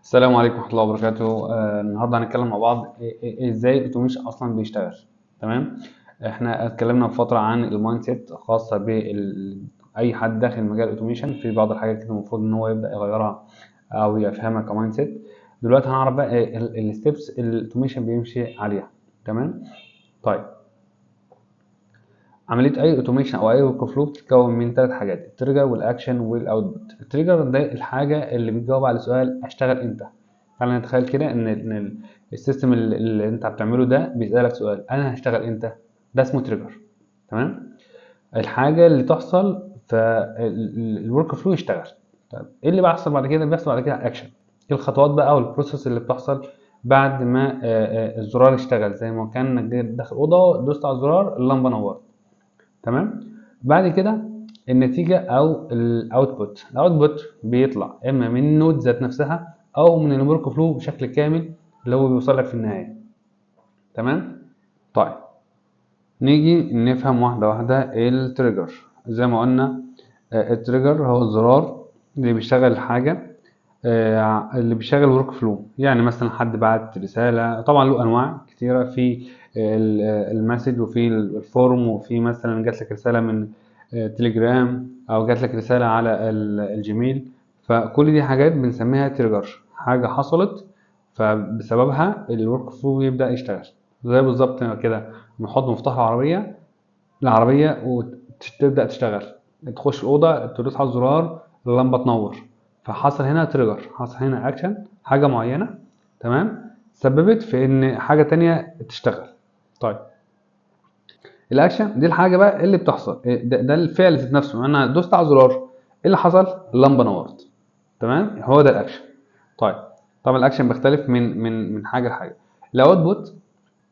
السلام عليكم ورحمة الله وبركاته. النهارده هنتكلم مع بعض ازاي الاوتوميشن اصلا بيشتغل. تمام. احنا اتكلمنا بفترة عن المايند سيت خاصة اي حد داخل مجال الاوتوميشن، في بعض الحاجات كده المفروض ان هو يبدأ يغيرها او يفهمها كمايند سيت. دلوقتي هنعرف بقى الستبس الاوتوميشن بيمشي عليها. تمام. طيب، عملية أي أوتوميشن أو أي ورك فلو بتتكون من ثلاث حاجات: التريجر والأكشن والأوتبوت. التريجر ده الحاجة اللي بتجاوب على سؤال أشتغل إمتى. تعالى نتخيل كده إن السيستم اللي أنت بتعمله ده بيسألك سؤال: أنا هشتغل إمتى؟ ده اسمه تريجر. تمام؟ الحاجة اللي تحصل فالورك فلو يشتغل. طيب إيه اللي بيحصل بعد كده؟ بيحصل بعد كده أكشن. إيه الخطوات بقى أو البروسيس اللي بتحصل بعد ما الزرار اشتغل؟ زي ما كان إنك داخل أوضة دوست على الزرار اللمبة نورت. تمام. بعد كده النتيجة أو الأوتبوت بيطلع إما من النود ذات نفسها أو من الورك فلو بشكل كامل اللي هو بيوصل لك في النهاية. تمام. طيب، نيجي نفهم واحدة واحدة التريجر. زي ما قلنا، التريجر هو الزرار اللي بيشغل الحاجة، اللي بيشغل ورك فلو. يعني مثلا حد بعت رسالة، طبعا له أنواع كتيرة، في المسج وفي الفورم، وفي مثلا جات لك رسالة من تليجرام أو جات لك رسالة على الجيميل. فكل دي حاجات بنسميها تريجر، حاجة حصلت فبسببها الورك فلو يبدأ يشتغل. زي بالظبط كده نحط مفتاح العربية وتبدأ تشتغل، تخش الأوضة تدوس على الزرار اللمبة تنور. فحصل هنا تريجر، حصل هنا أكشن، حاجة معينة. تمام. سببت في إن حاجة تانية تشتغل. طيب، الأكشن دي الحاجة بقى اللي بتحصل، ده الفعل ذات نفسه. أنا دوست على الزرار، إيه اللي حصل؟ اللمبة نورت. تمام، هو ده الأكشن. طيب، طبعا الأكشن بيختلف من حاجة لحاجة. الأوتبوت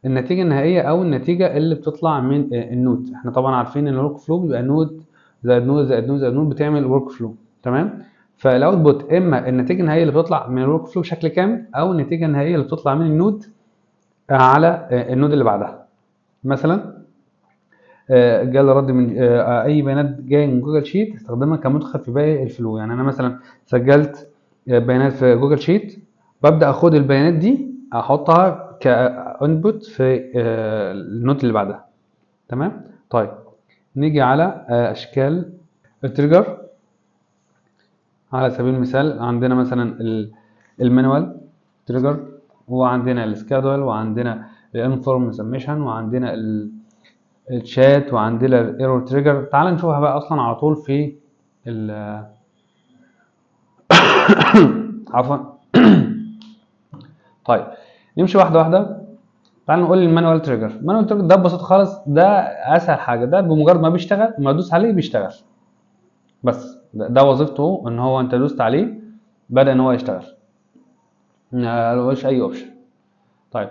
النتيجة النهائية أو النتيجة اللي بتطلع من النود. احنا طبعا عارفين ان الورك فلو بيبقى نود زائد نود زائد نود زائد نود بتعمل ورك فلو. تمام. فالاوتبوت اما النتيجة النهائية اللي بتطلع من الورك فلو بشكل كامل او النتيجة النهائية اللي بتطلع من النود على النود اللي بعدها. مثلا جالي رد من اي بيانات جايه من جوجل شيت استخدمها كمدخل في باقي الفلو. يعني انا مثلا سجلت بيانات في جوجل شيت، ببدا اخد البيانات دي احطها كانبوت في النوت اللي بعدها. تمام. طيب، نيجي على اشكال التريجر. على سبيل المثال عندنا مثلا المانوال تريجر، وعندنا السكادول، وعندنا الانفورم سبمشن، وعندنا الشات، وعندنا الايرور تريجر. تعال نشوفها بقى اصلا على طول في عفوا. طيب، نمشي واحده واحده. تعال نقول المانوال تريجر. المانوال تريجر ده ببساطه خالص، ده اسهل حاجه. ده بمجرد ما بيشتغل، ما ادوس عليه بيشتغل. بس ده وظيفته، ان هو انت دوست عليه بدأ ان هو يشتغل، ما لهوش اي اوبشن. طيب،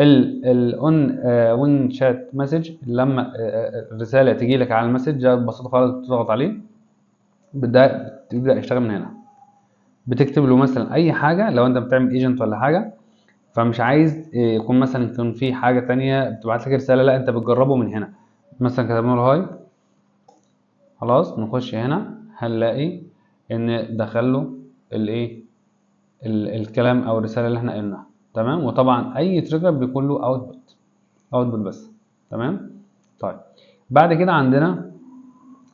الاون وين شات مسج، لما الرساله تيجي لك على المسج ده ببساطه خالص بتضغط عليه بتبدا يشتغل من هنا. بتكتب له مثلا اي حاجه، لو انت بتعمل ايجنت ولا حاجه فمش عايز يكون مثلا يكون في حاجه تانية بتبعت لك رساله، لا انت بتجربه من هنا. مثلا كتبنا له هاي، خلاص نخش هنا هنلاقي ان دخل له الايه الكلام او الرساله اللي احنا قلناها. تمام. وطبعا اي تريجر بيكون له اوتبوت بس. تمام. طيب، بعد كده عندنا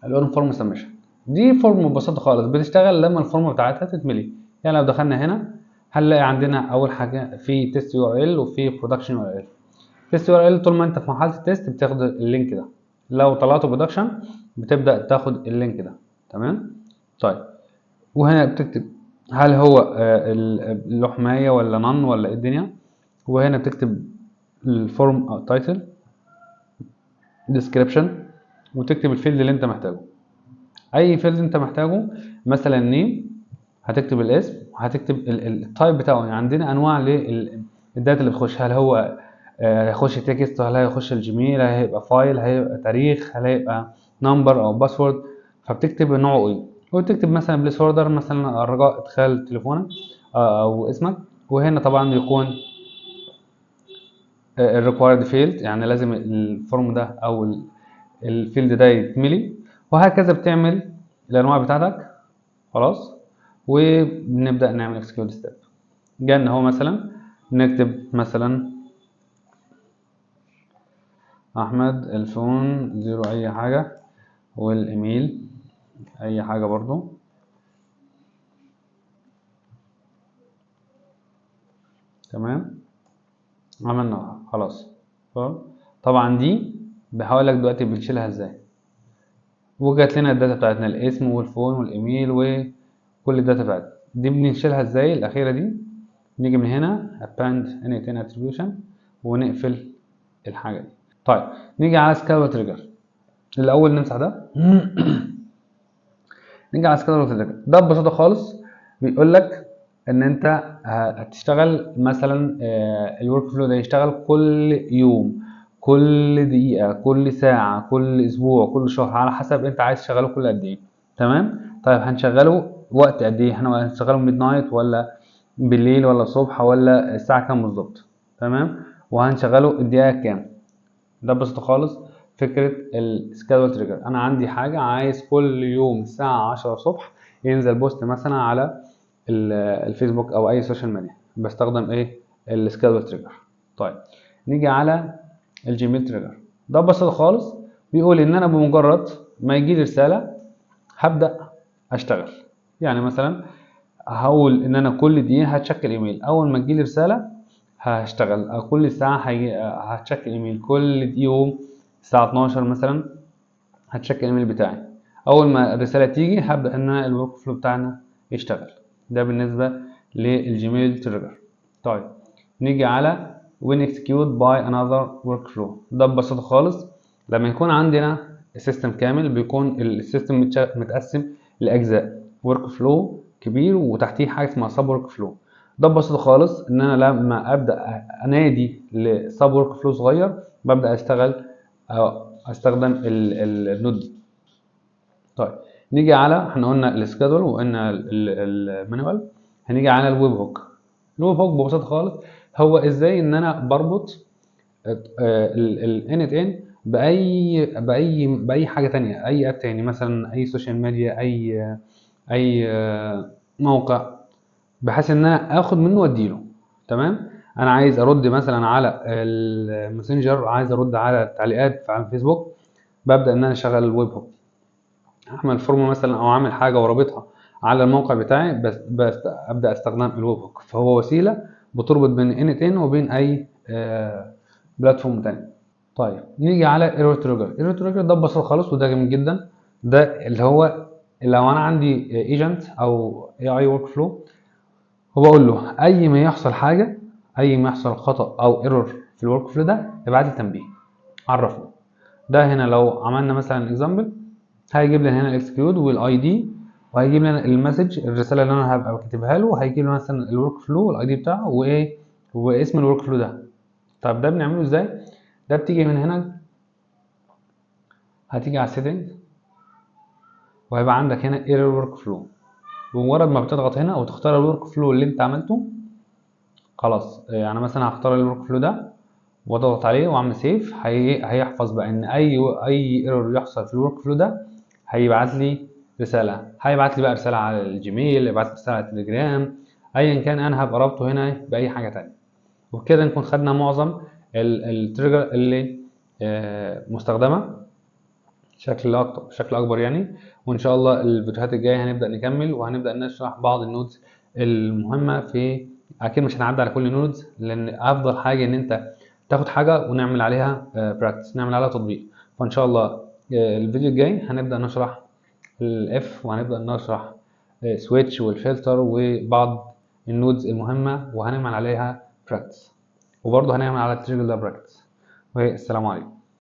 الاون فورم سبمشن. دي فورم ببساطه خالص بتشتغل لما الفورم بتاعتها تتملي. يعني لو دخلنا هنا هنلاقي عندنا اول حاجه في تيست يو ار ال وفي برودكشن يو ار ال. تيست يو ار ال طول ما انت في مرحله التيست بتاخد اللينك ده، لو طلعته برودكشن بتبدا تاخد اللينك ده. تمام. طيب، وهنا بتكتب هل هو له حماية ولا نون ولا ايه الدنيا. وهنا بتكتب الفورم او تايتل ديسكريبشن، وتكتب الفيلد اللي انت محتاجه. اي فيلد انت محتاجه، مثلا نيم هتكتب الاسم، وهتكتب التايب بتاعه. يعني عندنا انواع للداتا اللي بتخش، هل هو هيخش تكست، هل هيخش الجيميل، هل هيبقى فايل، هيبقى تاريخ، هل هيبقى نمبر او باسورد. فبتكتب نوعه ايه، وتكتب مثلا بليس اوردر، مثلا رجاء ادخال تليفونك او اسمك. وهنا طبعا بيكون الريكوايرد فيلد، يعني لازم الفورم ده او الفيلد ده يتملي. وهكذا بتعمل الانواع بتاعتك. خلاص، وبنبدا نعمل اكسكيوت ستيب. جالنا هو مثلا نكتب مثلا احمد الفون 0 اي حاجة، والايميل اي حاجة برضو. تمام، عملنا خلاص. طبعا دي بحاول لك دلوقتي بنشيلها ازاي، وجات لنا الداتا بتاعتنا الاسم والفون والايميل وكل الداتا بتاعتنا دي بنشيلها ازاي. الاخيره دي نيجي من هنا append anything attribution ونقفل الحاجه دي. طيب نيجي على سكادول تريجر. الاول نمسح ده نيجي على سكادول تريجر. ده ببساطه خالص بيقول لك ان انت هتشتغل مثلا الورك فلو ده يشتغل كل يوم، كل دقيقه، كل ساعه، كل اسبوع، كل شهر، على حسب انت عايز تشغله كل قد ايه. تمام. طيب هنشغله وقت قد ايه؟ احنا هنشغله ميد نايت ولا بالليل ولا الصبح ولا الساعه كام بالظبط؟ تمام. وهنشغله الدقيقه كام؟ ده ببساطه خالص فكره السكادول تريجر. انا عندي حاجه عايز كل يوم الساعه 10 الصبح ينزل بوست مثلا على الفيسبوك او اي سوشيال ميديا، بستخدم ايه؟ السكادول تريجر. طيب نيجي على الجيميل تريجر. ده ببساطه خالص بيقول ان انا بمجرد ما يجي لي رساله هبدا اشتغل. يعني مثلا هقول ان انا كل دقيقه هتشكل ايميل، اول ما تجي لي رساله هشتغل، أو كل ساعه هتشكل ايميل، كل يوم الساعه 12 مثلا هتشكل الايميل بتاعي. اول ما الرساله تيجي هبدا ان انا الورك فلو بتاعنا يشتغل. ده بالنسبه للجيميل تريجر. طيب نيجي على when execute by another workflow. ده ببساطه خالص لما يكون عندنا السيستم كامل، بيكون السيستم متقسم لاجزاء، ورك فلو كبير وتحتيه حاجه اسمها سب ورك فلو. ده ببساطه خالص ان انا لما ابدا انادي لسب ورك فلو صغير ببدا اشتغل او استخدم النود دي. طيب نيجي على، احنا قلنا السكادول وقلنا المانوال، هنيجي على الويب هوك. الويب هوك ببساطه خالص هو ازاي ان انا بربط الانت ان باي حاجه تانية، اي اب تاني، مثلا اي سوشيال ميديا، اي موقع، بحيث ان انا اخد منه واديله. تمام. انا عايز ارد مثلا على الماسنجر، عايز ارد على التعليقات على الفيسبوك، ببدا ان انا اشغل الويب هوك، اعمل فورمه مثلا او اعمل حاجه ورابطها على الموقع بتاعي، بس ابدا استخدم الويب هوك. فهو وسيله بتربط بين انت ان وبين اي بلاتفورم تاني. طيب نيجي على ايرور تريجر. ايرور تريجر ده ببساطه خالص وده جميل جدا. ده اللي هو لو انا عندي ايجنت او اي اي ورك فلو، وبقول له اي ما يحصل حاجه، اي ما يحصل خطا او ايرور في الورك فلو ده ابعت لي تنبيه عرفني. ده هنا لو عملنا مثلا اكزامبل هيجيب لنا هنا الاكسكيوت والاي دي، وهيجيب لنا المسج الرساله اللي انا هبقى كاتبها له، وهيجيب لنا مثلا الورك فلو والاي دي بتاعه وايه واسم الورك فلو ده. طب ده بنعمله ازاي؟ ده بتيجي من هنا، هتيجي على السيتنج وهيبقى عندك هنا ايرور ورك فلو. بمجرد ما بتضغط هنا وتختار الورك فلو اللي انت عملته خلاص، يعني مثلا هختار الورك فلو ده واضغط عليه واعمل سيف، هيحفظ بقى ان اي ايرور يحصل في الورك فلو ده هيبعت لي رساله، هيبعت لي بقى رساله على الجيميل، يبعت لي رساله على التليجرام، ايا كان انا هبقى رابطه هنا باي حاجه تانية. وبكده نكون خدنا معظم التريجر اللي مستخدمه بشكل اكبر يعني. وان شاء الله الفيديوهات الجايه هنبدا نكمل وهنبدا نشرح بعض النودز المهمه في. اكيد مش هنعدي على كل النودز، لان افضل حاجه ان انت تاخد حاجه ونعمل عليها براكتس، نعمل عليها تطبيق. فان شاء الله الفيديو الجاي هنبدا نشرح الاف، وهنبدا نشرح سويتش والفلتر وبعض النودز المهمه، وهنعمل عليها براكتس، وبرضه هنعمل على التريجر ده براكتس. والسلام عليكم.